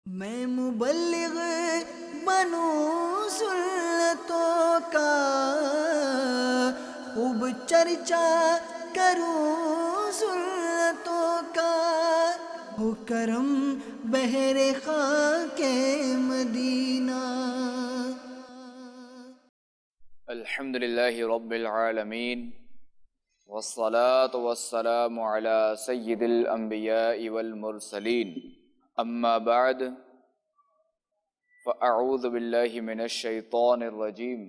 میں مبلغ بنوں سنتوں کا، خوب چرچا کروں سنتوں کا، ہو کرم بہر خاک مدینہ۔ الحمد للہ رب العالمین، والصلاة والسلام على سید الانبیاء والمرسلین، اما بعد فاعوذ باللہ من الشیطان الرجیم،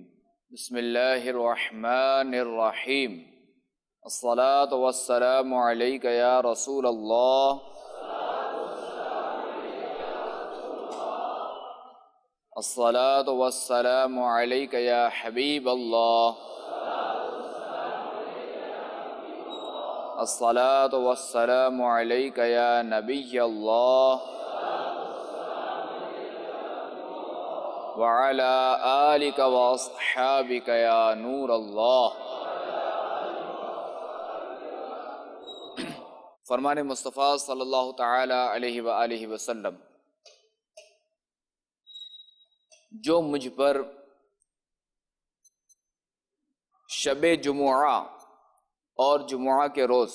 بسم اللہ الرحمن الرحیم۔ الصلاة والسلام علیک یا رسول اللہ، الصلاة والسلام علیک یا حبیب اللہ، الصلاة والسلام علیک یا نبی اللہ، وعلی آلک واصحابک یا نور اللہ۔ فرمان مصطفیٰ صلی اللہ تعالی علیہ وآلہ وسلم، جو مجھ پر شب جمعہ اور جمعہ کے روز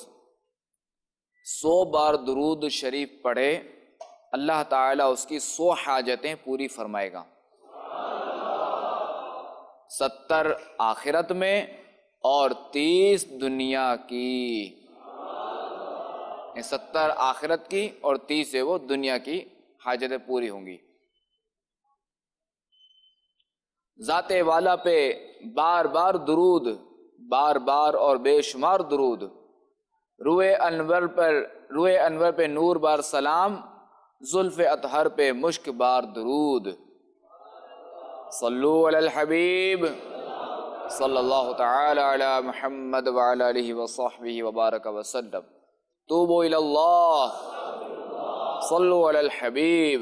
100 بار درود شریف پڑھے، اللہ تعالیٰ اس کی 100 حاجتیں پوری فرمائے گا، 70 آخرت میں اور 30 دنیا کی، 70 آخرت کی اور 30 سے وہ دنیا کی حاجتیں پوری ہوں گی۔ ذات والا پہ بار بار درود، بار بار اور بے شمار درود، روئے انور پہ نور بار سلام، زلف اطہر پہ مشک بار درود۔ صلو علی الحبیب صلی اللہ تعالی علی محمد وعلی آلہ وصحبہ وبارک وسلم۔ توبوا الی اللہ، صلو علی الحبیب۔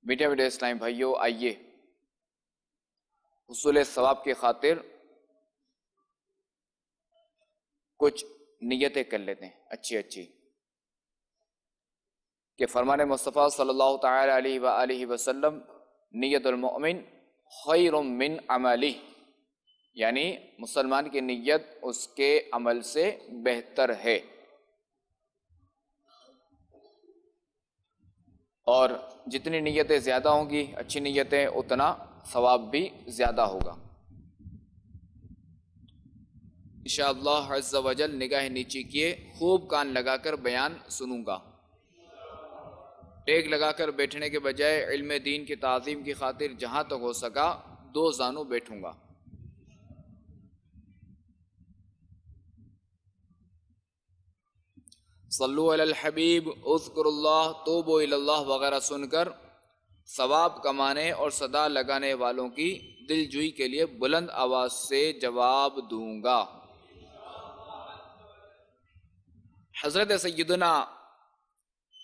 میٹھے میٹھے اسلام بھائیو، آئیے حصول ثواب کی خاطر کچھ نیتیں کر لیتے ہیں اچھی اچھی، کہ فرمان مصطفیٰ صلی اللہ تعالی علیہ وآلہ وسلم، نیت المؤمن خیر من عملہ، یعنی مسلمان کی نیت اس کے عمل سے بہتر ہے، اور جتنی نیتیں زیادہ ہوں گی، اچھی نیتیں، اتنا ثواب بھی زیادہ ہوگا۔ انشاءاللہ عز و جل نگاہ نیچی کیے، خوب کان لگا کر بیان سنوں گا، ٹیک لگا کر بیٹھنے کے بجائے علم دین کی تعظیم کی خاطر جہاں تک ہو سکا 2 زانوں بیٹھوں گا۔ صلو علی الحبیب، اذکر اللہ، توبوا الی اللہ وغیرہ سن کر ثواب کمانے اور صدا لگانے والوں کی دل جوئی کے لیے بلند آواز سے جواب دوں گا۔ حضرت سیدنا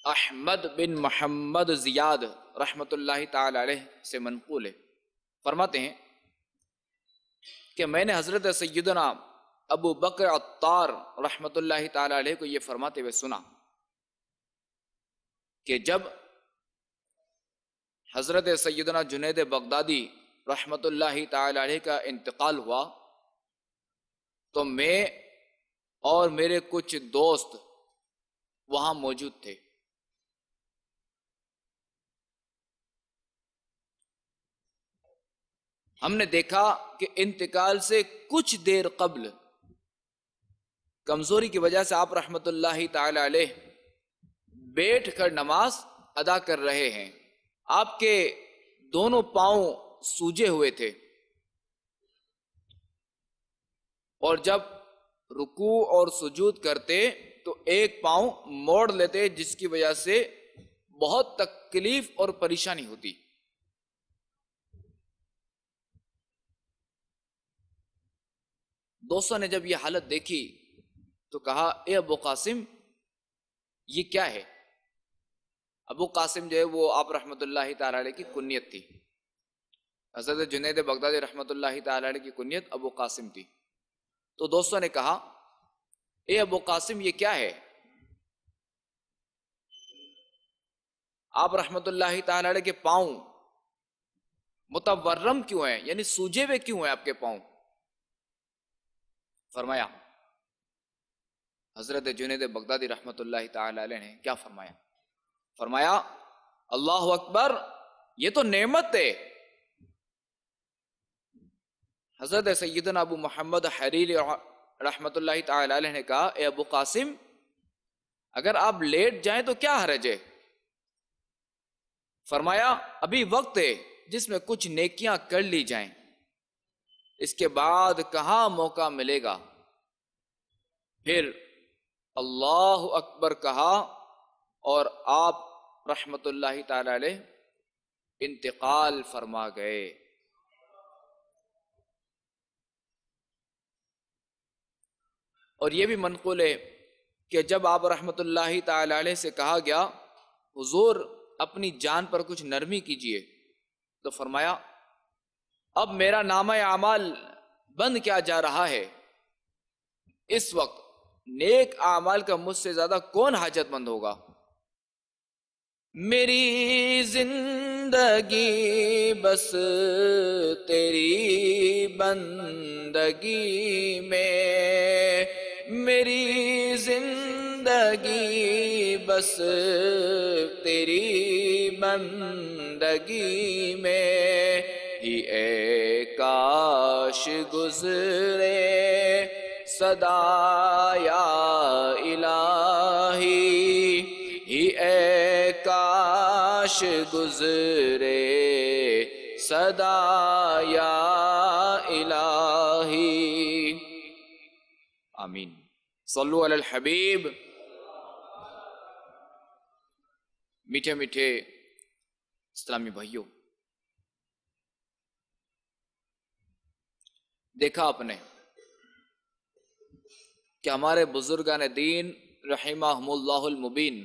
احمد بن محمد زیاد رحمۃ اللہ تعالی علیہ سے منقول ہے، فرماتے ہیں کہ میں نے حضرت سیدنا ابو بکر عطار رحمۃ اللہ تعالی علیہ کو یہ فرماتے ہوئے سنا کہ جب حضرت سیدنا جنید بغدادی رحمۃ اللہ تعالی علیہ کا انتقال ہوا تو میں اور میرے کچھ دوست وہاں موجود تھے۔ ہم نے دیکھا کہ انتقال سے کچھ دیر قبل کمزوری کی وجہ سے آپ رحمۃ اللہ تعالی علیہ بیٹھ کر نماز ادا کر رہے ہیں، آپ کے دونوں پاؤں سوجے ہوئے تھے، اور جب رکوع اور سجود کرتے تو ایک پاؤں موڑ لیتے، جس کی وجہ سے بہت تکلیف اور پریشانی ہوتی۔ دوستوں نے جب یہ حالت دیکھی تو کہا، اے ابو قاسم یہ کیا ہے؟ ابو قاسم جو ہے وہ آپ رحمۃ اللہ تعالی علیہ کی کنیت تھی، حضرت جنید بغدادی رحمۃ اللہ تعالی علیہ کی کنیت ابو قاسم تھی۔ تو دوستوں نے کہا، اے ابو قاسم یہ کیا ہے؟ آپ رحمت اللہ تعالی علیہ کے پاؤں متورم کیوں ہیں، یعنی سوجے ہوئے کیوں ہیں آپ کے پاؤں؟ فرمایا حضرت جنید بغدادی رحمت اللہ تعالی علیہ نے کیا فرمایا؟ فرمایا اللہ اکبر، یہ تو نعمت ہے۔ حضرت سیدنا ابو محمد حریری رحمت اللہ تعالی علیہ نے کہا اے ابو قاسم، اگر آپ لیٹ جائیں تو کیا حرج ہے؟ فرمایا ابھی وقت ہے جس میں کچھ نیکیاں کر لی جائیں، اس کے بعد کہاں موقع ملے گا۔ پھر اللہ اکبر کہا اور آپ رحمت اللہ تعالی علیہ انتقال فرما گئے۔ اور یہ بھی منقول ہے کہ جب آپ رحمت اللہ تعالی علیہ سے کہا گیا حضور اپنی جان پر کچھ نرمی کیجئے، تو فرمایا اب میرا نامہ اعمال بند کیا جا رہا ہے، اس وقت نیک اعمال کا مجھ سے زیادہ کون حاجت مند ہوگا۔ میری زندگی بس تیری بندگی میں، میری زندگی بس تیری بندگی میں ہی اے کاش گزرے صدا یا الہی، ہی اے کاش گزرے صدا یا الہی۔ آمین۔ صلو علی الحبیب۔ میٹھے میٹھے اسلامی بھائیوں، دیکھا آپ نے کہ ہمارے بزرگان دین رحمہم اللہ المبین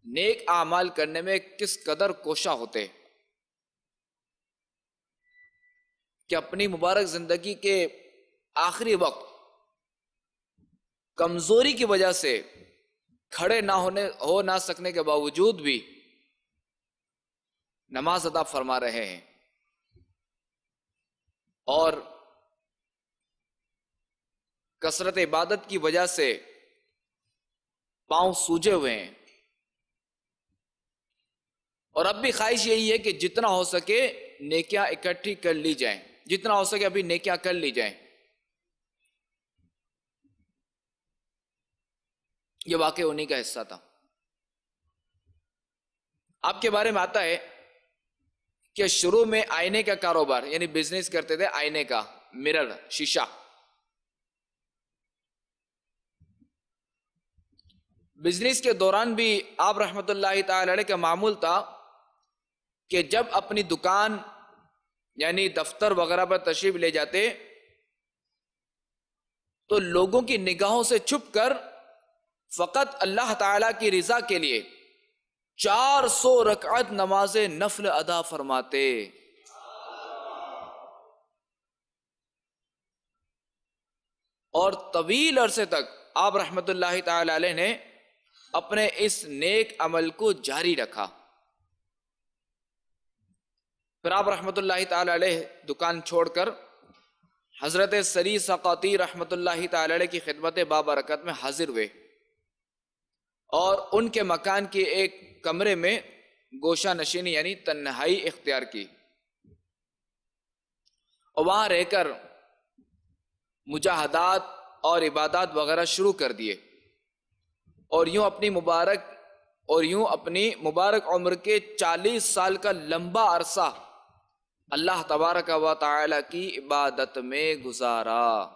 نیک اعمال کرنے میں کس قدر کوشاں ہوتے کہ اپنی مبارک زندگی کے آخری وقت کمزوری کی وجہ سے کھڑے ہو نہ سکنے کے باوجود بھی نماز ادا فرما رہے ہیں، اور کثرت عبادت کی وجہ سے پاؤں سوجے ہوئے ہیں، اور اب بھی خواہش یہی ہے کہ جتنا ہو سکے نیکیاں اکٹھی کر لی جائیں، جتنا ہو سکے ابھی نیکیاں کر لی جائیں۔ یہ واقعہ انہی کا حصہ تھا۔ آپ کے بارے میں آتا ہے کہ شروع میں آئینے کا کاروبار یعنی بزنس کرتے تھے، آئینے کا، مرر، شیشہ۔ بزنس کے دوران بھی آپ رحمت اللہ تعالی علیہ کا معمول تھا کہ جب اپنی دکان یعنی دفتر وغیرہ پر تشریف لے جاتے تو لوگوں کی نگاہوں سے چھپ کر فقط اللہ تعالی کی رضا کے لیے 400 رکعت نماز نفل ادا فرماتے۔ اور طویل عرصے تک آپ رحمت اللہ تعالی علیہ نے اپنے اس نیک عمل کو جاری رکھا۔ پھر آپ رحمت اللہ تعالی علیہ دکان چھوڑ کر حضرت سری سقاطی رحمت اللہ تعالی علیہ کی خدمت بابرکت میں حاضر ہوئے، اور ان کے مکان کے ایک کمرے میں گوشہ نشینی یعنی تنہائی اختیار کی، اور وہاں رہ کر مجاہدات اور عبادات وغیرہ شروع کر دیے، اور یوں اپنی مبارک عمر کے 40 سال کا لمبا عرصہ اللہ تبارک و تعالی کی عبادت میں گزارا۔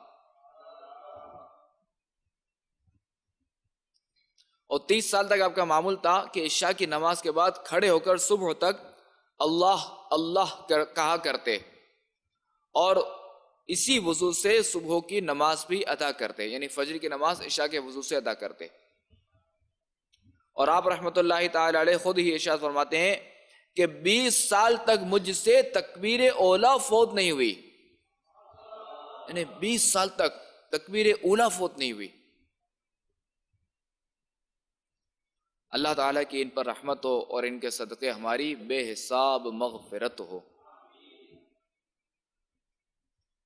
اور 30 سال تک آپ کا معمول تھا کہ عشاء کی نماز کے بعد کھڑے ہو کر صبح تک اللہ اللہ کہا کرتے، اور اسی وضو سے صبح کی نماز بھی ادا کرتے، یعنی فجر کی نماز عشاء کے وضو سے ادا کرتے۔ اور آپ رحمت اللہ تعالی علیہ خود ہی ارشاد فرماتے ہیں کہ 20 سال تک مجھ سے تکبیر اولا فوت نہیں ہوئی، یعنی 20 سال تک تکبیر اولا فوت نہیں ہوئی۔ اللہ تعالیٰ کی ان پر رحمت ہو اور ان کے صدقے ہماری بے حساب مغفرت ہو۔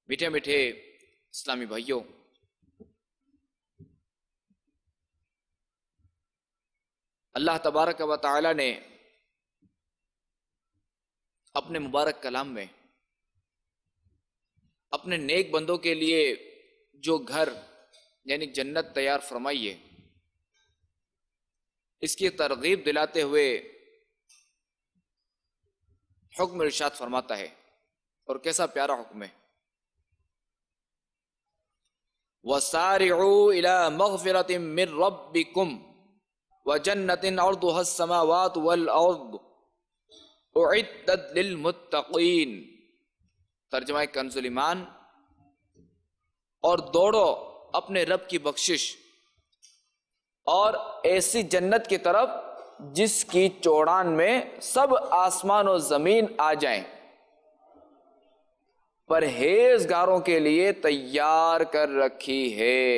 میٹھے میٹھے اسلامی بھائیوں، اللہ تبارک و تعالیٰ نے اپنے مبارک کلام میں اپنے نیک بندوں کے لیے جو گھر یعنی جنت تیار فرمائی ہے، اس کی ترغیب دلاتے ہوئے حکم ارشاد فرماتا ہے، اور کیسا پیارا حکم ہے، وَسَارِعُوا إِلَى مَغْفِرَةٍ مِّن رَبِّكُمْ وَجَنَّةٍ عَرْضُهَا السَّمَاوَاتُ وَالْأَرْضُ اُعِدَّتْ لِلْمُتَّقِينَ۔ ترجمہ کنز ایمان، اور دوڑو اپنے رب کی بخشش اور ایسی جنت کی طرف جس کی چوڑان میں سب آسمان و زمین آ جائیں، پرہیزگاروں کے لیے تیار کر رکھی ہے۔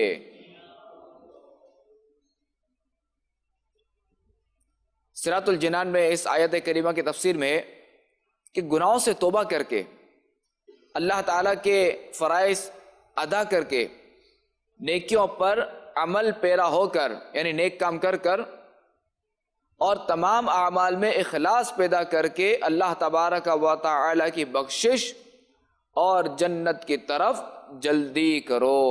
صراط الجنان میں اس آیت کریمہ کی تفسیر میں ہے کہ گناہوں سے توبہ کر کے، اللہ تعالیٰ کے فرائض ادا کر کے، نیکیوں پر عمل پیرا ہو کر یعنی نیک کام کر کر، اور تمام اعمال میں اخلاص پیدا کر کے اللہ تبارک و تعالی کی بخشش اور جنت کی طرف جلدی کرو۔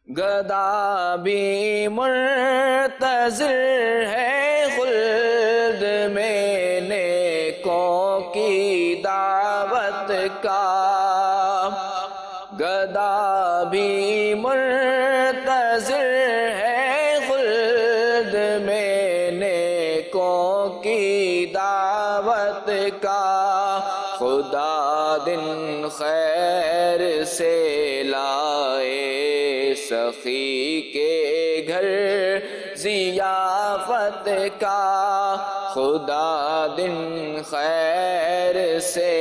گدا بھی منتظر ہے خلد میں نیکوں کی دعوت کا، گدا بھی منتظر ہے خلد میں نیکوں کی دعوت کا، خدا دن خیر سے لائے سخی کے گھر ضیافت کا، خدا دن خیر سے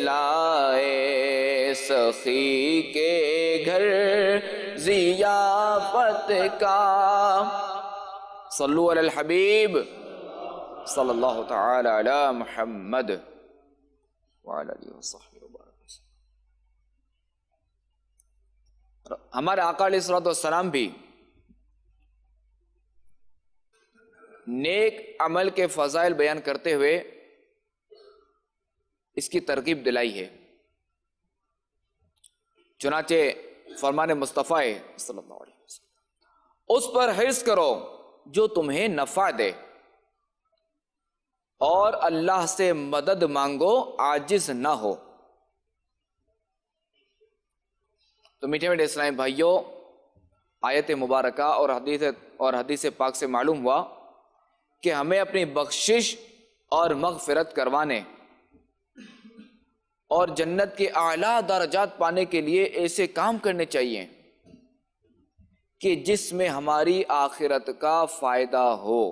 لائے سخی کے گھر ضیافت کا۔ صلو علی الحبیب صلی اللہ تعالی علی محمد وعلی آلہ وصحبہ وبارک۔ ہمارے آقا علیہ الصلوۃ والسلام بھی نیک عمل کے فضائل بیان کرتے ہوئے اس کی ترغیب دلائی ہے۔ چنانچہ فرمان مصطفیٰ صلی اللہ علیہ وسلم، اس پر حرص کرو جو تمہیں نفع دے، اور اللہ سے مدد مانگو عاجز نہ ہو۔ تو میٹھے میٹھے اسلامی بھائیوں، آیت مبارکہ اور حدیث پاک سے معلوم ہوا کہ ہمیں اپنی بخشش اور مغفرت کروانے اور جنت کے اعلیٰ درجات پانے کے لیے ایسے کام کرنے چاہیے کہ جس میں ہماری آخرت کا فائدہ ہو،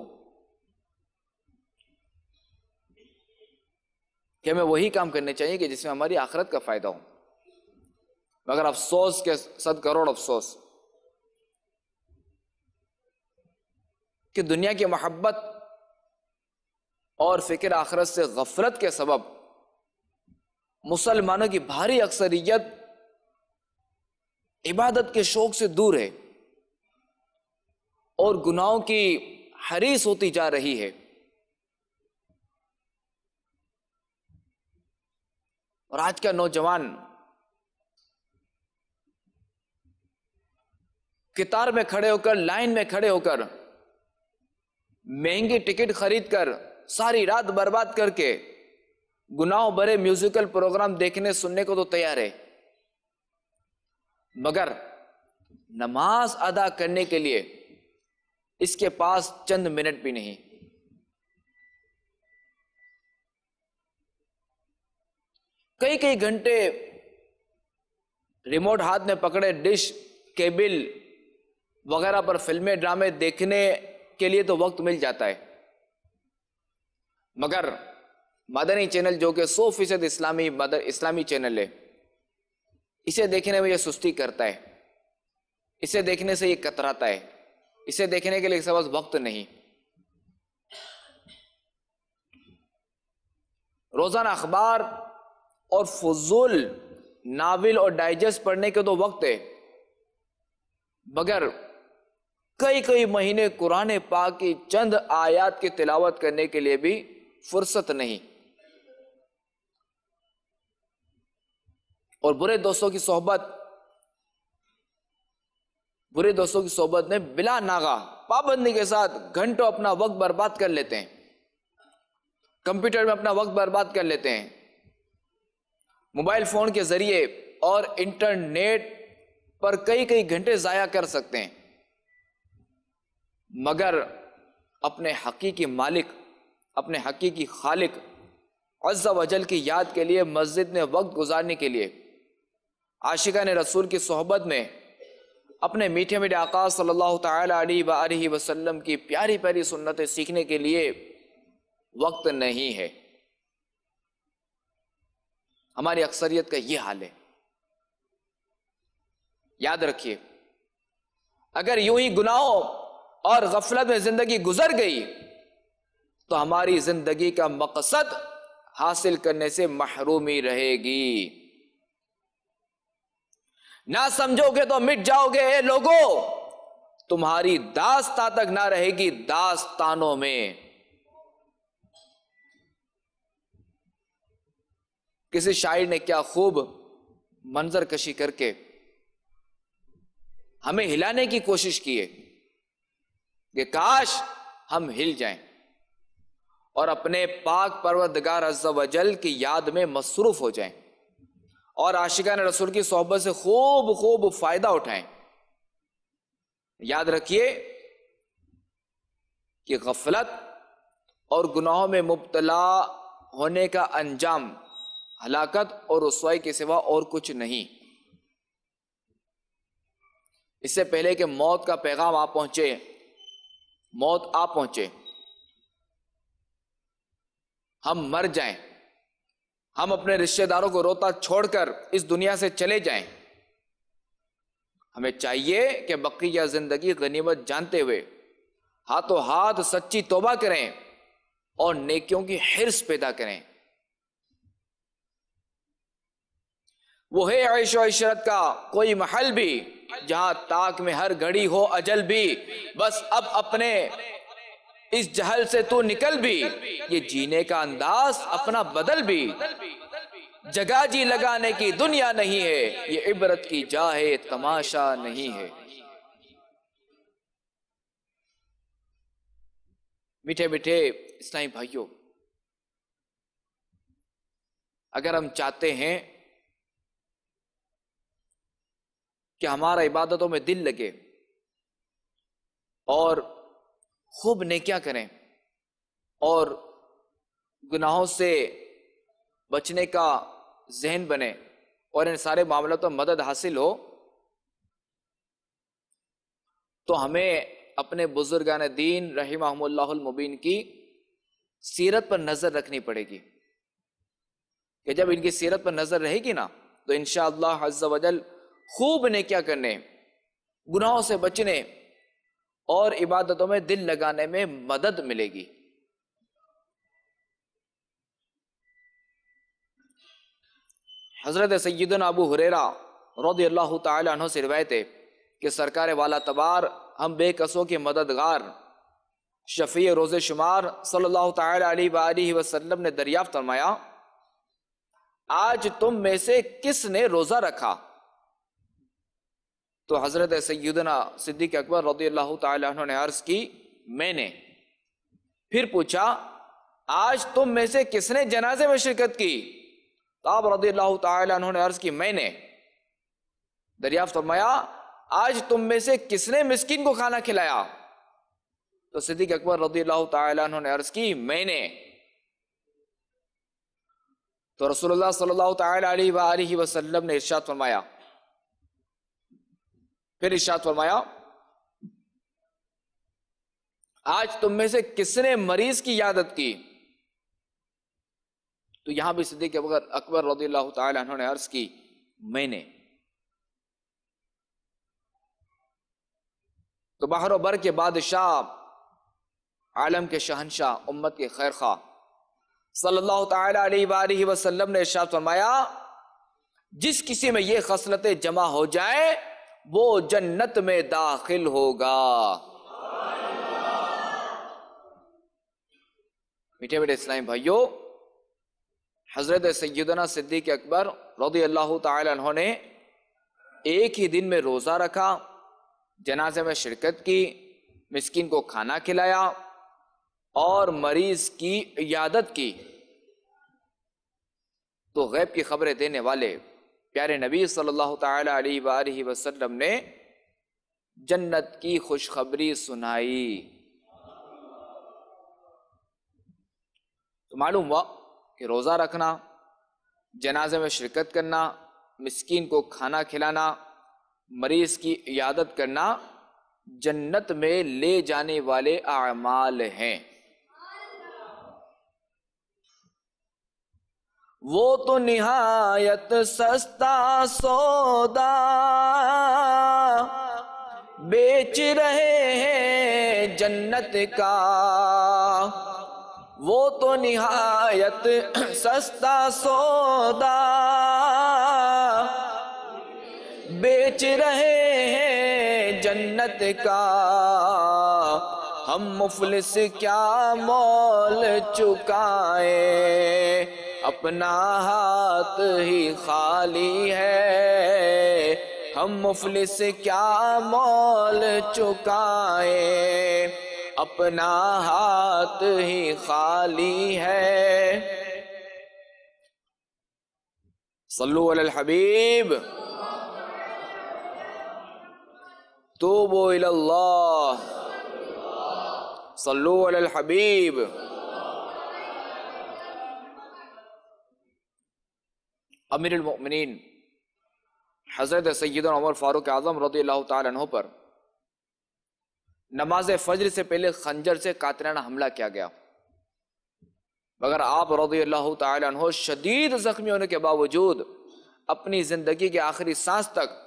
کہ ہمیں وہی کام کرنے چاہیے کہ جس میں ہماری آخرت کا فائدہ ہو۔ مگر افسوس کے 100 کروڑ افسوس کہ دنیا کی محبت اور فکر آخرت سے غفلت کے سبب مسلمانوں کی بھاری اکثریت عبادت کے شوق سے دور ہے اور گناہوں کی حریص ہوتی جا رہی ہے، اور آج کا نوجوان قطار میں کھڑے ہو کر، لائن میں کھڑے ہو کر، مہنگی ٹکٹ خرید کر، ساری رات برباد کر کے گناہوں بھرے میوزیکل پروگرام دیکھنے سننے کو تو تیار ہے، مگر نماز ادا کرنے کے لیے اس کے پاس چند منٹ بھی نہیں۔ کئی گھنٹے ریموٹ ہاتھ میں پکڑے ڈش، کیبل وغیرہ پر فلمیں ڈرامے دیکھنے کے لیے تو وقت مل جاتا ہے، مگر مدنی چینل جو کہ 100% اسلامی چینل ہے، اسے دیکھنے میں یہ سستی کرتا ہے، اسے دیکھنے سے یہ کتراتا ہے، اسے دیکھنے کے لیے اس کے پاس وقت نہیں. روزانہ اخبار اور فضول ناول اور ڈائجسٹ پڑھنے کے تو وقت ہے، مگر کئی مہینے قرآن پاک کی چند آیات کی تلاوت کرنے کے لیے بھی فرصت نہیں. اور برے دوستوں کی صحبت میں بلا ناغہ پابندی کے ساتھ گھنٹوں اپنا وقت برباد کر لیتے ہیں، کمپیوٹر میں اپنا وقت برباد کر لیتے ہیں، موبائل فون کے ذریعے اور انٹرنیٹ پر کئی گھنٹے ضائع کر سکتے ہیں، مگر اپنے حقیقی مالک، اپنے حقیقی خالق عز و جل کی یاد کے لیے مسجد میں وقت گزارنے کے لیے، عاشقان رسول کی صحبت میں اپنے میٹھے میٹھے آقا صلی اللہ تعالی علیہ وآلہ وسلم کی پیاری پیاری سنتیں سیکھنے کے لیے وقت نہیں ہے. ہماری اکثریت کا یہ حال ہے. یاد رکھیے، اگر یوں ہی گناہوں اور غفلت میں زندگی گزر گئی تو ہماری زندگی کا مقصد حاصل کرنے سے محرومی رہے گی. نہ سمجھو گے تو مٹ جاؤ گے اے لوگو، تمہاری داستان تک نہ رہے گی داستانوں میں. کسی شاعر نے کیا خوب منظر کشی کر کے ہمیں ہلانے کی کوشش کی ہے کہ کاش ہم ہل جائیں اور اپنے پاک پروردگار عز و جل کی یاد میں مصروف ہو جائیں اور عاشقان رسول کی صحبت سے خوب فائدہ اٹھائیں. یاد رکھیے کہ غفلت اور گناہوں میں مبتلا ہونے کا انجام ہلاکت اور رسوائی کے سوا اور کچھ نہیں. اس سے پہلے کہ موت کا پیغام آپ پہنچے، موت آپ پہنچے، ہم مر جائیں، ہم اپنے رشتہ داروں کو روتا چھوڑ کر اس دنیا سے چلے جائیں، ہمیں چاہیے کہ بقیہ زندگی غنیمت جانتے ہوئے ہاتھوں ہاتھ سچی توبہ کریں اور نیکیوں کی حرص پیدا کریں. وہ ہے عیش و عشرت کا کوئی محل بھی جہاں تاک میں ہر گھڑی ہو اجل بھی، بس اب اپنے اس جہل سے تو نکل بھی، یہ جینے کا انداز اپنا بدل بھی. جگہ جی لگانے کی دنیا نہیں ہے، یہ عبرت کی جا ہے تماشا نہیں ہے. میٹھے میٹھے اسلامی بھائیوں، اگر ہم چاہتے ہیں کہ ہمارا عبادتوں میں دل لگے اور خوب نیکیاں کریں اور گناہوں سے بچنے کا ذہن بنے اور ان سارے معاملات میں مدد حاصل ہو، تو ہمیں اپنے بزرگان دین رحمہم اللہ المبین کی سیرت پر نظر رکھنی پڑے گی کہ جب ان کی سیرت پر نظر رہے گی نا تو انشاءاللہ عز و جل خوب نیکیاں کرنے، گناہوں سے بچنے اور عبادتوں میں دل لگانے میں مدد ملے گی. حضرت سیدنا ابو ہریرہ رضی اللہ تعالی عنہ سے روایت ہے کہ سرکار والا تبار ہم بے کسوں کے مددگار شفیع روز شمار صلی اللہ تعالی علیہ وآلہ وسلم نے دریافت فرمایا، آج تم میں سے کس نے روزہ رکھا؟ تو حضرت سیدنا صدیق اکبر رضی اللہ تعالی عنہ نے عرض کی، میں نے. پھر پوچھا، آج تم میں سے کس نے جنازے میں شرکت کی؟ تو آپ رضی اللہ تعالی عنہ نے عرض کی، میں نے. دریافت فرمایا، آج تم میں سے کس نے مسکین کو کھانا کھلایا؟ تو صدیق اکبر رضی اللہ تعالی عنہ نے عرض کی، میں نے. تو رسول اللہ صلی اللہ تعالی علیہ وآلہ وسلم نے ارشاد فرمایا، پھر ارشاد فرمایا، آج تم میں سے کس نے مریض کی عیادت کی؟ تو یہاں بھی صدیق اکبر رضی اللہ تعالی عنہ نے عرض کی، میں نے. تو بحر و بر کے بادشاہ، عالم کے شہنشاہ، امت کے خیر خواہ صلی اللہ تعالی علیہ وآلہ وسلم نے ارشاد فرمایا جس کسی میں یہ خصلتیں جمع ہو جائیں وہ جنت میں داخل ہوگا۔ میٹھے میٹھے اسلامی بھائیو، حضرت سیدنا صدیق اکبر رضی اللہ تعالی عنہ نے ایک ہی دن میں روزہ رکھا، جنازے میں شرکت کی، مسکین کو کھانا کھلایا اور مریض کی عیادت کی۔ تو غیب کی خبریں دینے والے پیارے نبی صلی اللہ تعالی علیہ وآلہ وسلم نے جنت کی خوشخبری سنائی۔ تو معلوم ہوا کہ روزہ رکھنا، جنازے میں شرکت کرنا، مسکین کو کھانا کھلانا، مریض کی عیادت کرنا جنت میں لے جانے والے اعمال ہیں۔ وہ تو نہایت سستا سودا بیچ رہے ہیں جنت کا، وہ تو نہایت سستا سودا بیچ رہے ہیں جنت کا، ہم مفلس کیا مول چکائیں، اپنا ہاتھ ہی خالی ہے، ہم مفلس کیا مول چکائیں، اپنا ہاتھ ہی خالی ہے۔ صلو علی الحبیب، توبوا الی اللہ، صلو علی الحبیب۔ امیر المؤمنین حضرت سیدنا عمر فاروق اعظم رضی اللہ تعالی عنہ پر نماز فجر سے پہلے خنجر سے قاتلانہ حملہ کیا گیا، مگر آپ رضی اللہ تعالی عنہ شدید زخمی ہونے کے باوجود اپنی زندگی کے آخری سانس تک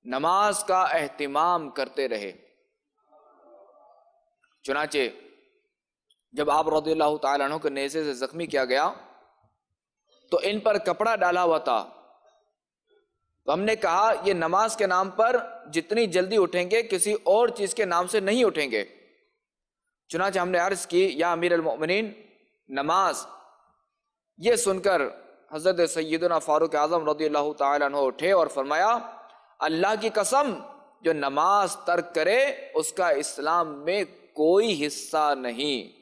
نماز کا اہتمام کرتے رہے۔ چنانچہ جب آپ رضی اللہ تعالی عنہ کو نیزے سے زخمی کیا گیا تو ان پر کپڑا ڈالا ہوا تھا، تو ہم نے کہا یہ نماز کے نام پر جتنی جلدی اٹھیں گے کسی اور چیز کے نام سے نہیں اٹھیں گے۔ چنانچہ ہم نے عرض کی یا امیر المؤمنین نماز، یہ سن کر حضرت سیدنا فاروق اعظم رضی اللہ تعالی عنہ اٹھے اور فرمایا اللہ کی قسم جو نماز ترک کرے اس کا اسلام میں کوئی حصہ نہیں۔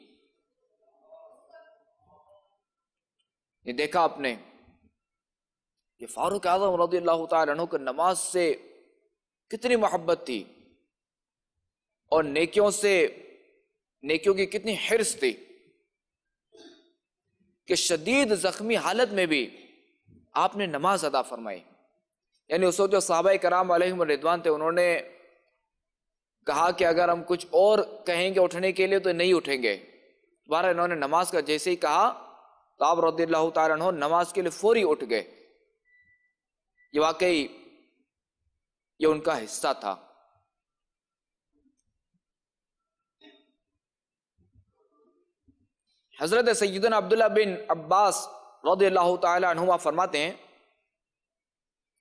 یہ دیکھا آپ نے کہ فاروق اعظم رضی اللہ تعالی عنہ کو نماز سے کتنی محبت تھی اور نیکیوں کی کتنی حرص تھی کہ شدید زخمی حالت میں بھی آپ نے نماز ادا فرمائی۔ یعنی اس وقت جو صحابہ کرام علیہم الرضوان تھے انہوں نے کہا کہ اگر ہم کچھ اور کہیں گے اٹھنے کے لیے تو نہیں اٹھیں گے، بہرحال انہوں نے نماز کا جیسے ہی کہا تو آپ رضی اللہ تعالیٰ عنہ نماز کے لیے فوری اٹھ گئے۔ یہ واقعی یہ ان کا حصہ تھا۔ حضرت سیدنا عبداللہ بن عباس رضی اللہ تعالی عنہما فرماتے ہیں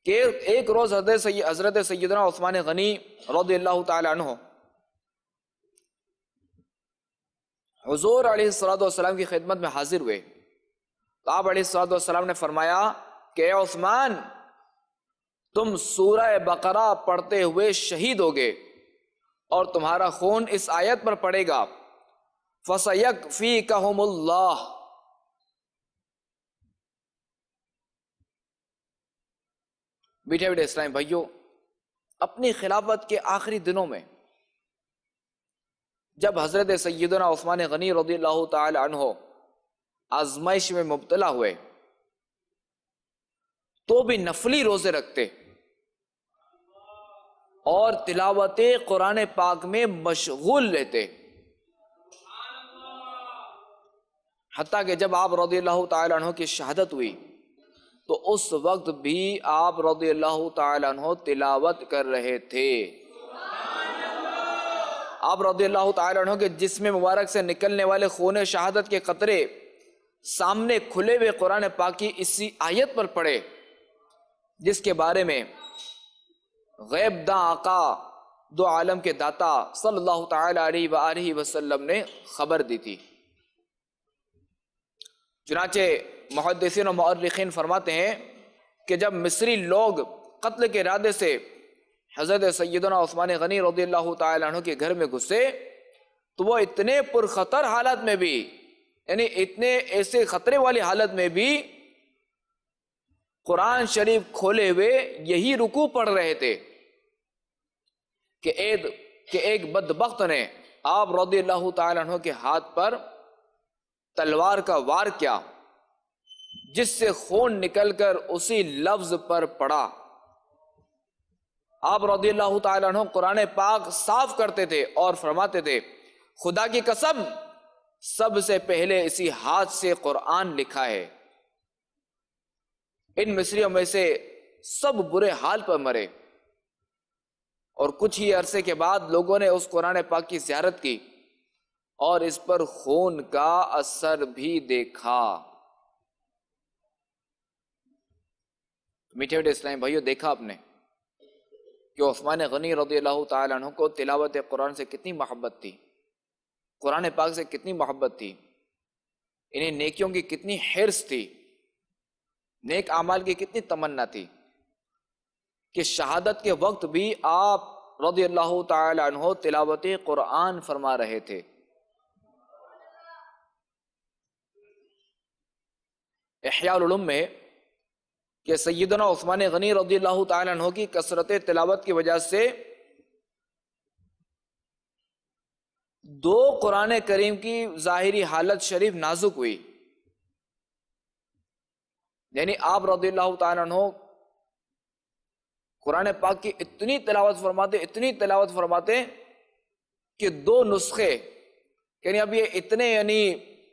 کہ ایک روز حضرت سیدنا عثمان غنی رضی اللہ تعالی عنہ حضور علیہ الصلوۃ والسلام کی خدمت میں حاضر ہوئے تو آپ علیہ الصلوۃ والسلام نے فرمایا کہ اے عثمان تم سورہ بقرہ پڑھتے ہوئے شہید ہوگے اور تمہارا خون اس آیت پر پڑے گا فَسَيَكْفِيكَهُمُ اللَّهُ۔ بیٹھے بیٹھے اسلام بھائیو، اپنی خلافت کے آخری دنوں میں جب حضرت سیدنا عثمان غنی رضی اللہ تعالی عنہ آزمائش میں مبتلا ہوئے تو بھی نفلی روزے رکھتے اور تلاوت قرآن پاک میں مشغول رہتے، حتیٰ کہ جب آپ رضی اللہ تعالی عنہ کی شہادت ہوئی تو اس وقت بھی آپ رضی اللہ تعالی عنہ تلاوت کر رہے تھے۔ آپ رضی اللہ تعالیٰ عنہ کے جسم مبارک سے نکلنے والے خون شہادت کے قطرے سامنے کھلے ہوئے قرآن پاک کی اسی آیت پر پڑے جس کے بارے میں غیب داں آقا دو عالم کے داتا صلی اللہ تعالیٰ علیہ وآلہ وسلم نے خبر دی تھی۔ چنانچہ محدثین و مؤرخین فرماتے ہیں کہ جب مصری لوگ قتل کے ارادے سے حضرت سیدنا عثمان غنی رضی اللہ تعالیٰ عنہ کے گھر میں گھسے تو وہ اتنے پرخطر حالت میں بھی، یعنی اتنے ایسے خطرے والی حالت میں بھی قرآن شریف کھولے ہوئے یہی رکوع پڑھ رہے تھے کہ ایک بدبخت نے آپ رضی اللہ تعالیٰ عنہ کے ہاتھ پر تلوار کا وار کیا جس سے خون نکل کر اسی لفظ پر پڑا۔ آپ رضی اللہ تعالیٰ عنہ قرآن پاک صاف کرتے تھے اور فرماتے تھے خدا کی قسم سب سے پہلے اسی ہاتھ سے قرآن لکھا ہے۔ ان مصریوں میں سے سب برے حال پر مرے اور کچھ ہی عرصے کے بعد لوگوں نے اس قرآن پاک کی زیارت کی اور اس پر خون کا اثر بھی دیکھا۔ میٹھے میٹھے اسلامی بھائیو، دیکھا آپ نے کہ عثمان غنی رضی اللہ تعالیٰ عنہ کو تلاوت قرآن سے کتنی محبت تھی، قرآن پاک سے کتنی محبت تھی، انہیں نیکیوں کی کتنی حرص تھی، نیک اعمال کی کتنی تمنا تھی کہ شہادت کے وقت بھی آپ رضی اللہ تعالیٰ عنہ تلاوت قرآن فرما رہے تھے۔ احیاء العلوم میں کہ سیدنا عثمان غنی رضی اللہ تعالیٰ عنہ کی کثرت تلاوت کی وجہ سے دو قرآن کریم کی ظاہری حالت شریف نازک ہوئی، یعنی آپ رضی اللہ تعالیٰ عنہ قرآن پاک کی اتنی تلاوت فرماتے کہ دو نسخے، یعنی اب یہ اتنے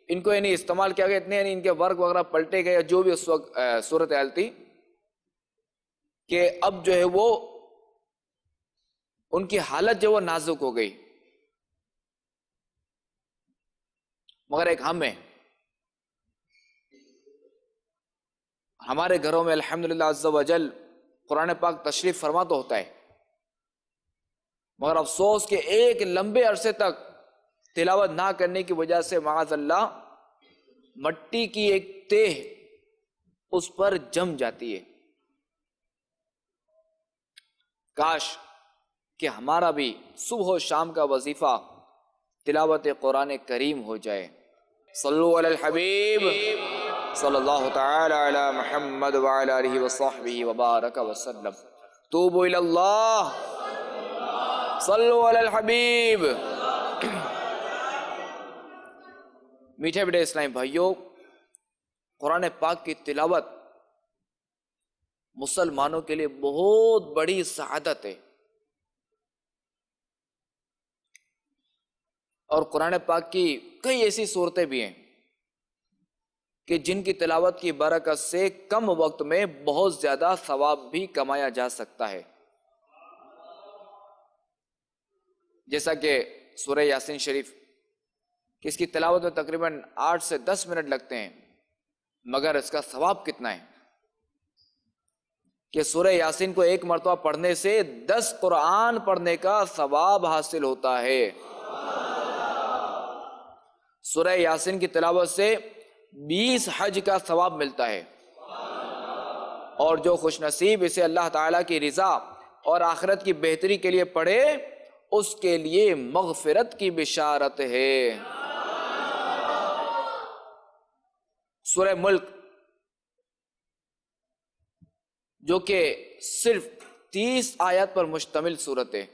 ان کو استعمال کیا گیا، اتنے ان کے ورق وغیرہ پلٹے گئے جو بھی اس وقت صورتحال تھی کہ اب جو ہے وہ ان کی حالت جو وہ نازک ہو گئی۔ مگر ایک ہم ہیں، ہمارے گھروں میں الحمدللہ عز و جل قرآن پاک تشریف فرما تو ہوتا ہے، مگر افسوس کہ ایک لمبے عرصے تک تلاوت نہ کرنے کی وجہ سے معاذ اللہ مٹی کی ایک تہ اس پر جم جاتی ہے۔ کاش کہ ہمارا بھی صبح و شام کا وظیفہ تلاوت قرآن کریم ہو جائے۔ صلو علی الحبیب صلی اللہ تعالی علی محمد وعلی آلہ وصحبہ وبارک وسلم۔ توبوا الی اللہ، صلو علی الحبیب۔ میٹھے میٹھے اسلامی بھائیوں، قرآن پاک کی تلاوت مسلمانوں کے لیے بہت بڑی سعادت ہے، اور قرآن پاک کی کئی ایسی صورتیں بھی ہیں کہ جن کی تلاوت کی برکت سے کم وقت میں بہت زیادہ ثواب بھی کمایا جا سکتا ہے، جیسا کہ سورہ یاسین شریف کہ اس کی تلاوت میں تقریباً 8 سے 10 منٹ لگتے ہیں، مگر اس کا ثواب کتنا ہے کہ سورہ یاسین کو ایک مرتبہ پڑھنے سے 10 قرآن پڑھنے کا ثواب حاصل ہوتا ہے۔ سورہ یاسین کی تلاوت سے 20 حج کا ثواب ملتا ہے، اور جو خوش نصیب اسے اللہ تعالیٰ کی رضا اور آخرت کی بہتری کے لیے پڑھے اس کے لیے مغفرت کی بشارت ہے۔ سورہ ملک جو کہ صرف 30 آیات پر مشتمل سورت ہے،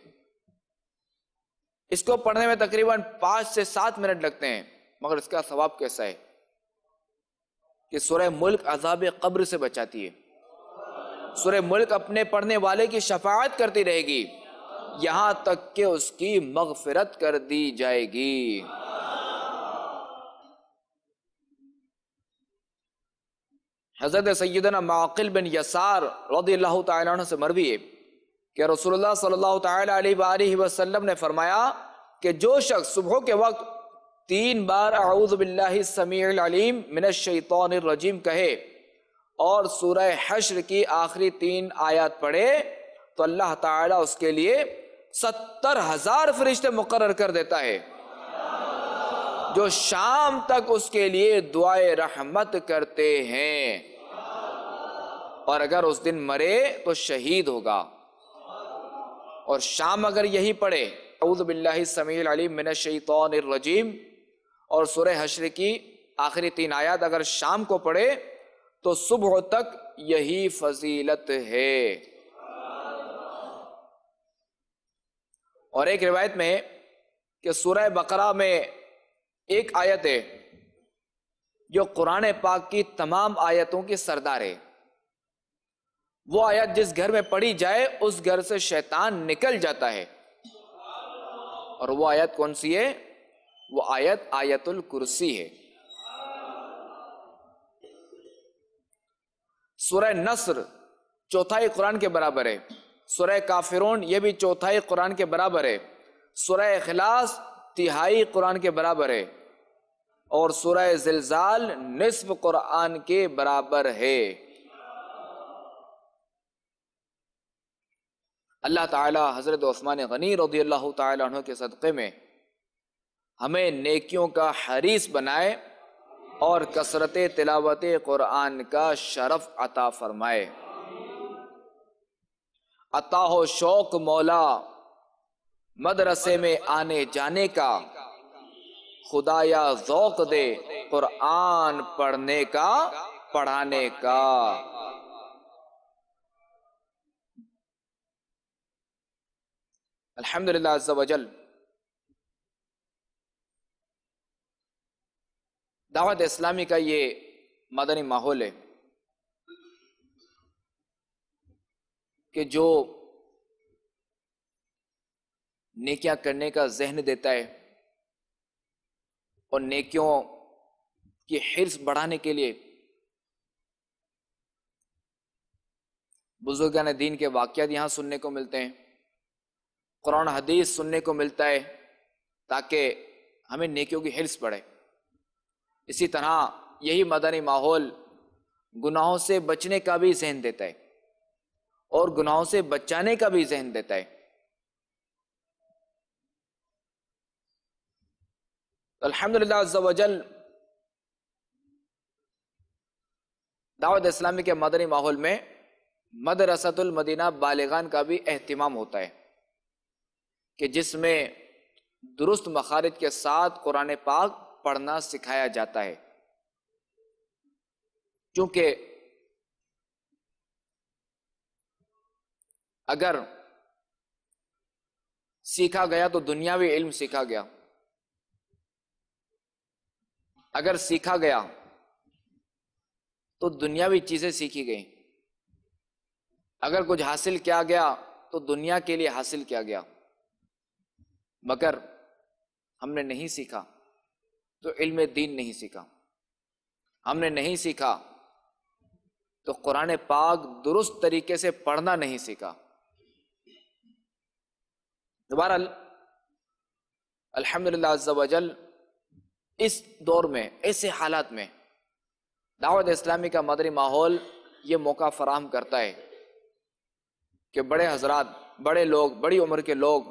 اس کو پڑھنے میں تقریباً 5 سے 7 منٹ لگتے ہیں، مگر اس کا ثواب کیسا ہے کہ سورہ ملک عذاب قبر سے بچاتی ہے، سورہ ملک اپنے پڑھنے والے کی شفاعت کرتی رہے گی یہاں تک کہ اس کی مغفرت کر دی جائے گی۔ حضرت سیدنا معقل بن یسار رضی اللہ تعالیٰ عنہ سے مروی ہے کہ رسول اللہ صلی اللہ تعالیٰ علیہ وآلہ وسلم نے فرمایا کہ جو شخص صبح کے وقت 3 بار اعوذ باللہ السمیع العلیم من الشیطان الرجیم کہے اور سورہ حشر کی آخری 3 آیات پڑھے تو اللہ تعالیٰ اس کے لیے 70,000 فرشتے مقرر کر دیتا ہے جو شام تک اس کے لیے دعائے رحمت کرتے ہیں، اور اگر اس دن مرے تو شہید ہوگا۔ اور شام اگر یہی پڑھے اعوذ باللہ السمیع العلیم من الشیطان الرجیم اور سورہ حشر کی آخری 3 آیات اگر شام کو پڑھے تو صبح تک یہی فضیلت ہے۔ اور ایک روایت میں کہ سورہ بقرہ میں ایک آیت ہے جو قرآن پاک کی تمام آیتوں کی سردار ہے، وہ آیت جس گھر میں پڑھی جائے اس گھر سے شیطان نکل جاتا ہے، اور وہ آیت کون سی ہے؟ وہ آیت آیت الکرسی ہے۔ سورہ نصر 1/4 قرآن کے برابر ہے، سورہ کافرون یہ بھی 1/4 قرآن کے برابر ہے، سورہ اخلاص 1/3 قرآن کے برابر ہے، اور سورہ زلزال نصف قرآن کے برابر ہے۔ اللہ تعالی حضرت عثمان غنی رضی اللہ تعالی عنہ کے صدقے میں ہمیں نیکیوں کا حریص بنائے اور کثرت تلاوت قرآن کا شرف عطا فرمائے۔ عطا ہو شوق مولا مدرسے میں آنے جانے کا، خدایا ذوق دے قرآن پڑھنے کا پڑھانے کا۔ الحمدللہ عز و جل دعوت اسلامی کا یہ مدنی ماحول ہے کہ جو نیکیاں کرنے کا ذہن دیتا ہے اور نیکیوں کی حرص بڑھانے کے لیے بزرگان دین کے واقعات یہاں سننے کو ملتے ہیں، قرآن حدیث سننے کو ملتا ہے تاکہ ہمیں نیکیوں کی حرص بڑھے۔ اسی طرح یہی مدنی ماحول گناہوں سے بچنے کا بھی ذہن دیتا ہے اور گناہوں سے بچانے کا بھی ذہن دیتا ہے۔ الحمدللہ عز و جل دعوت اسلامی کے مدنی ماحول میں مدرسۃ المدینہ بالغان کا بھی اہتمام ہوتا ہے کہ جس میں درست مخارج کے ساتھ قرآن پاک پڑھنا سکھایا جاتا ہے، کیونکہ اگر سیکھا گیا تو دنیاوی علم سیکھا گیا، اگر سیکھا گیا تو دنیاوی چیزیں سیکھی گئیں، اگر کچھ حاصل کیا گیا تو دنیا کے لیے حاصل کیا گیا، مگر ہم نے نہیں سیکھا تو علم دین نہیں سیکھا، ہم نے نہیں سیکھا تو قرآن پاک درست طریقے سے پڑھنا نہیں سیکھا۔ دوبارہ الحمدللہ عز و جل اس دور میں ایسے حالات میں دعوت اسلامی کا مدنی ماحول یہ موقع فراہم کرتا ہے کہ بڑے حضرات، بڑے لوگ، بڑی عمر کے لوگ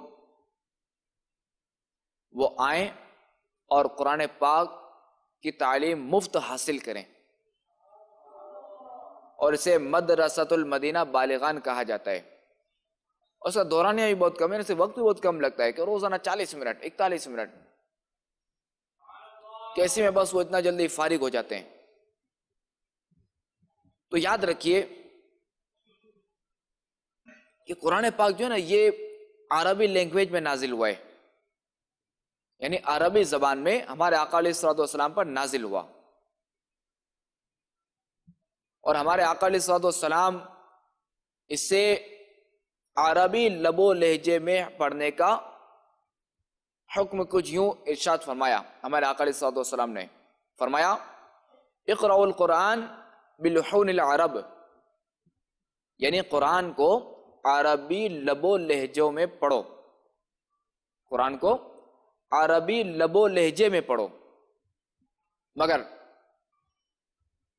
وہ آئیں اور قرآن پاک کی تعلیم مفت حاصل کریں، اور اسے مدرسۃ المدینہ بالغان کہا جاتا ہے۔ اس کا دورانیہ بھی بہت کم ہے، اسے وقت بھی بہت کم لگتا ہے کہ روزانہ 40 منٹ 41 منٹ کیسے میں بس وہ اتنا جلدی فارغ ہو جاتے ہیں۔ تو یاد رکھیے کہ قرآن پاک جو ہے نا یہ عربی لینگویج میں نازل ہوا ہے، یعنی عربی زبان میں ہمارے آقا علیہ الصلوۃ والسلام پر نازل ہوا، اور ہمارے آقا علیہ الصلوۃ والسلام اسے عربی لب و لہجے میں پڑھنے کا حکم کچھ یوں ارشاد فرمایا۔ ہمارے آقا علیہ الصلوۃ والسلام نے فرمایا اقرأوا القرآن بلحون العرب، یعنی قرآن کو عربی لب و لہجوں میں پڑھو، قرآن کو عربی لب و لہجے میں پڑھو، مگر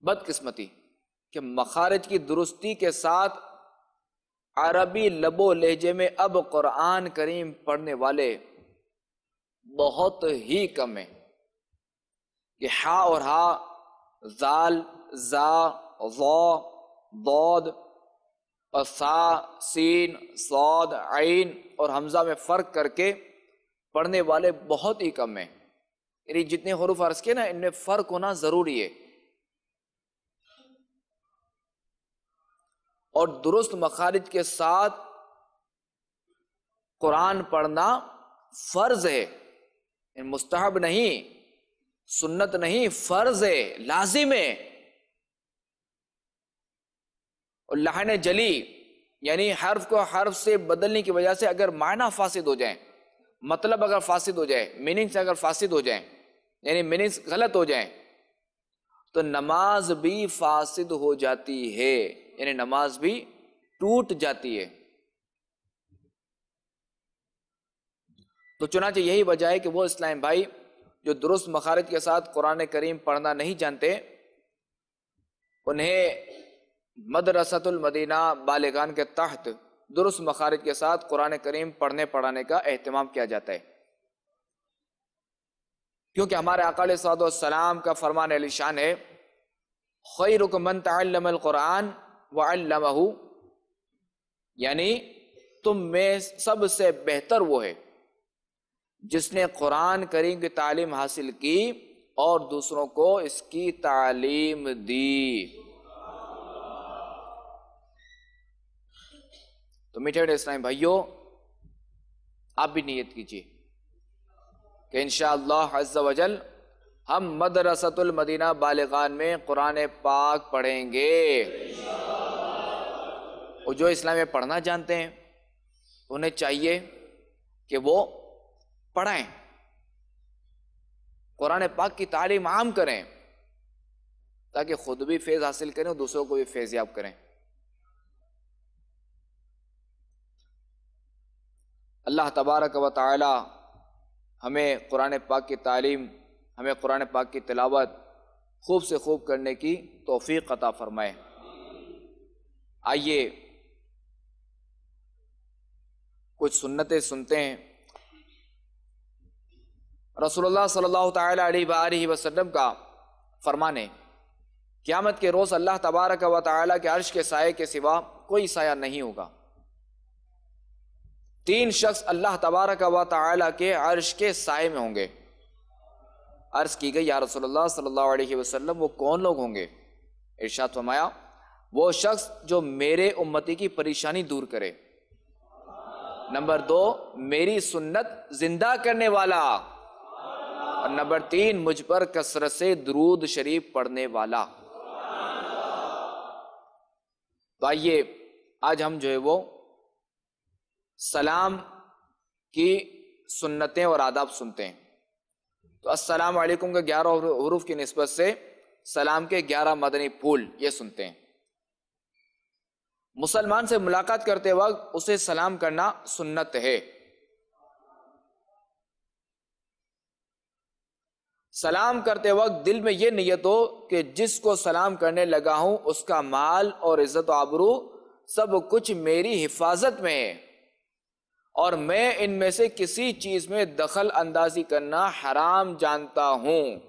بدقسمتی کہ مخارج کی درستی کے ساتھ عربی لب و لہجے میں اب قرآن کریم پڑھنے والے بہت ہی کم ہیں، کہ ہا اور ہا، زال، زا، ضا، ضاد اور سا، سین، صاد، عین اور حمزہ میں فرق کر کے پڑھنے والے بہت ہی کم ہیں۔ یعنی جتنے حروف عرض کے نا، ان میں فرق ہونا ضروری ہے، اور درست مخارج کے ساتھ قرآن پڑھنا فرض ہے، مستحب نہیں، سنت نہیں، فرض ہے، لازم ہے۔ اور لحن جلی یعنی حرف کو حرف سے بدلنے کی وجہ سے اگر معنی فاسد ہو جائیں، مطلب اگر فاسد ہو جائے، میننگ سے اگر فاسد ہو جائیں، یعنی میننگز غلط ہو جائیں، تو نماز بھی فاسد ہو جاتی ہے، یعنی نماز بھی ٹوٹ جاتی ہے۔ تو چنانچہ یہی وجہ ہے کہ وہ اسلام بھائی جو درست مخارج کے ساتھ قرآن کریم پڑھنا نہیں جانتے، انہیں مدرسۃ المدینہ بالغان کے تحت درست مخارج کے ساتھ قرآن کریم پڑھنے پڑھانے کا اہتمام کیا جاتا ہے، کیونکہ ہمارے آقا علیہ الصلوۃ والسلام کا فرمان علی شان ہے، خیرکم من تعلم القرآن وعلمہ، یعنی تم میں سب سے بہتر وہ ہے جس نے قرآن کریم کی تعلیم حاصل کی اور دوسروں کو اس کی تعلیم دی۔ تو میٹھے میٹھے اسلامی بھائیوں، آپ بھی نیت کیجیے کہ انشاءاللہ عز و جل ہم مدرسۃ المدینہ بالغان میں قرآن پاک پڑھیں گے، اور جو اسلام میں پڑھنا جانتے ہیں انہیں چاہیے کہ وہ پڑھائیں، قرآن پاک کی تعلیم عام کریں، تاکہ خود بھی فیض حاصل کریں اور دوسروں کو بھی فیض یاب کریں۔ اللہ تبارک و تعالی ہمیں قرآن پاک کی تعلیم، ہمیں قرآن پاک کی تلاوت خوب سے خوب کرنے کی توفیق عطا فرمائے۔ آئیے کچھ سنتیں سنتے ہیں۔ رسول اللہ صلی اللہ تعالی علیہ وآلہ وسلم کا فرمان ہے، قیامت کے روز اللہ تبارک و تعالی کے عرش کے سائے کے سوا کوئی سایہ نہیں ہوگا۔ 3 شخص اللہ تبارک و تعالی کے عرش کے سائے میں ہوں گے۔ عرض کی گئی یا رسول اللہ صلی اللہ علیہ وسلم وہ کون لوگ ہوں گے؟ ارشاد فرمایا وہ شخص جو میرے امتی کی پریشانی دور کرے، نمبر 2 میری سنت زندہ کرنے والا، اور نمبر 3 مجھ پر کثرت سے درود شریف پڑھنے والا۔ تو آئیے آج ہم جو ہے وہ سلام کی سنتیں اور آداب سنتے ہیں۔ تو السلام علیکم کے 11 حروف کی نسبت سے سلام کے 11 مدنی پھول یہ سنتے ہیں۔ مسلمان سے ملاقات کرتے وقت اسے سلام کرنا سنت ہے۔ سلام کرتے وقت دل میں یہ نیت ہو کہ جس کو سلام کرنے لگا ہوں اس کا مال اور عزت و آبرو سب کچھ میری حفاظت میں ہے، اور میں ان میں سے کسی چیز میں دخل اندازی کرنا حرام جانتا ہوں۔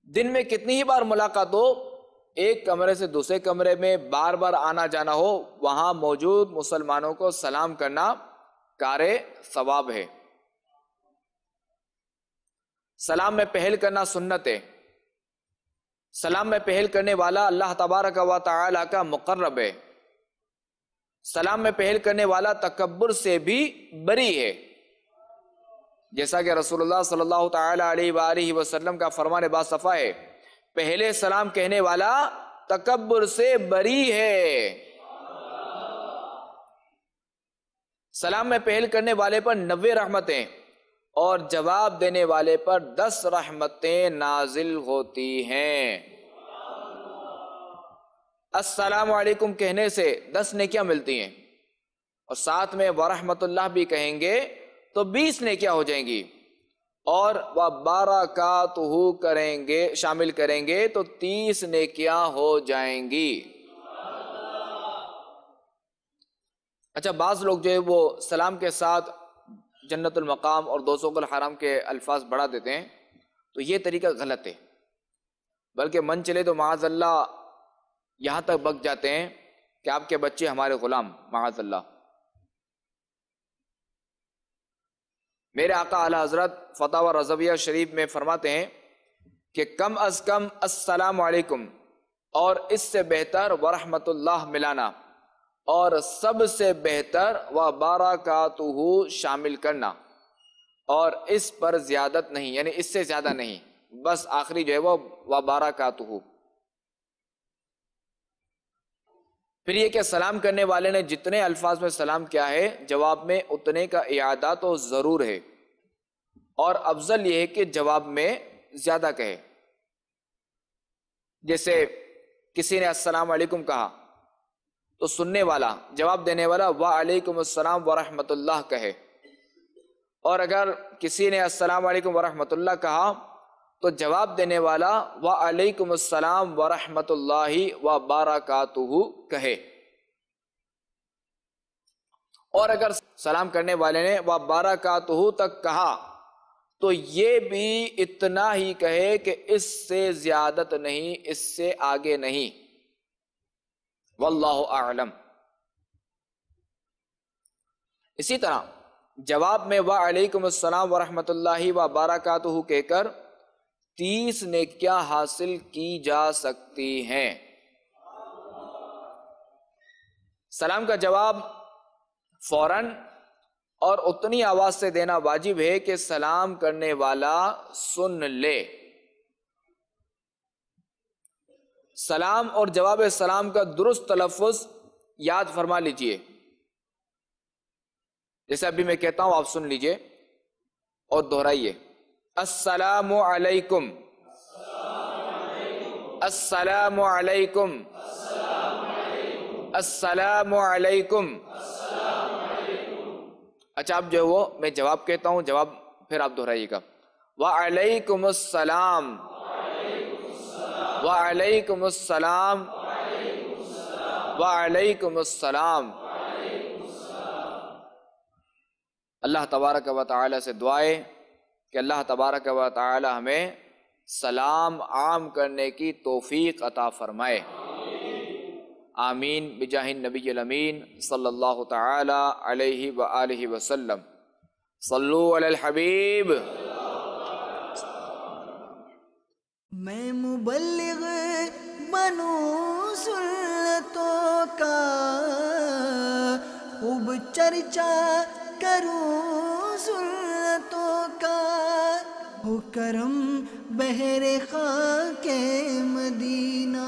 دن میں کتنی ہی بار ملاقات ہو، ایک کمرے سے دوسرے کمرے میں بار بار آنا جانا ہو، وہاں موجود مسلمانوں کو سلام کرنا کارے ثواب ہے۔ سلام میں پہل کرنا سنت ہے۔ سلام میں پہل کرنے والا اللہ تبارک و تعالی کا مقرب ہے۔ سلام میں پہل کرنے والا تکبر سے بھی بری ہے، جیسا کہ رسول اللہ صلی اللہ تعالی علیہ وآلہ وسلم کا فرمان باصفا ہے، پہلے سلام کہنے والا تکبر سے بری ہے۔ سلام میں پہل کرنے والے پر 90 رحمتیں اور جواب دینے والے پر 10 رحمتیں نازل ہوتی ہیں۔ السلام علیکم کہنے سے 10 نیکیاں ملتی ہیں، اور ساتھ میں ورحمت اللہ بھی کہیں گے تو 20 نیکیاں ہو جائیں گی، اور وبرکاتہ کریں گے شامل کریں گے تو 30 نیکیاں ہو جائیں گی۔ اچھا، بعض لوگ جو ہے وہ سلام کے ساتھ جنت المقام اور دوزخ الحرام کے الفاظ بڑھا دیتے ہیں، تو یہ طریقہ غلط ہے، بلکہ من چلے تو معاذ اللہ یہاں تک بک جاتے ہیں کہ آپ کے بچے ہمارے غلام، معاذ اللہ۔ میرے آقا اعلی حضرت فتاوی رضویہ شریف میں فرماتے ہیں کہ کم از کم السلام علیکم اور اس سے بہتر ورحمت اللہ ملانا، اور سب سے بہتر وبرکاتہ شامل کرنا، اور اس پر زیادت نہیں، یعنی اس سے زیادہ نہیں، بس آخری جو ہے وہ وبرکاتہ۔ پھر یہ کہ سلام کرنے والے نے جتنے الفاظ میں سلام کیا ہے جواب میں اتنے کا اعادہ تو ضرور ہے، اور افضل یہ ہے کہ جواب میں زیادہ کہے۔ جیسے کسی نے السلام علیکم کہا تو سننے والا، جواب دینے والا وعلیکم السلام ورحمت اللہ کہے، اور اگر کسی نے السلام علیکم ورحمت اللہ کہا تو جواب دینے والا وعلیکم السلام ورحمت اللہ وبرکاتہ کہے، اور اگر سلام کرنے والے نے وبرکاتہ تک کہا تو یہ بھی اتنا ہی کہے کہ اس سے زیادت نہیں، اس سے آگے نہیں، واللہ اعلم۔ اسی طرح جواب میں وعلیکم السلام ورحمت اللہ وبرکاتہ کہہ کر 30 نیکیاں حاصل کی جا سکتی ہیں۔ سلام کا جواب فوراً اور اتنی آواز سے دینا واجب ہے کہ سلام کرنے والا سن لے۔ سلام اور جواب سلام کا درست تلفظ یاد فرما لیجئے، جیسے ابھی میں کہتا ہوں آپ سن لیجئے اور دہرائیے۔ السلام علیکم، السلام علیکم، السلام علیکم۔ اچھا، اب جو ہے وہ میں جواب کہتا ہوں، جواب پھر آپ دہرائیے گا۔ وعلیکم السلام، وعلیکم السلام، وعلیکم السلام۔ اللہ تبارک و تعالی سے دعائے کہ اللہ تبارک و تعالی ہمیں سلام عام کرنے کی توفیق عطا فرمائے، آمین بجاہ النبی الامین صلی اللہ تعالی علیہ وآلہ وسلم۔ صلو علی الحبیب۔ میں مبلغ بنوں سنتوں کا، خوب چرچا کروں سنتوں کا، ہو کرم بحر خاک مدینہ۔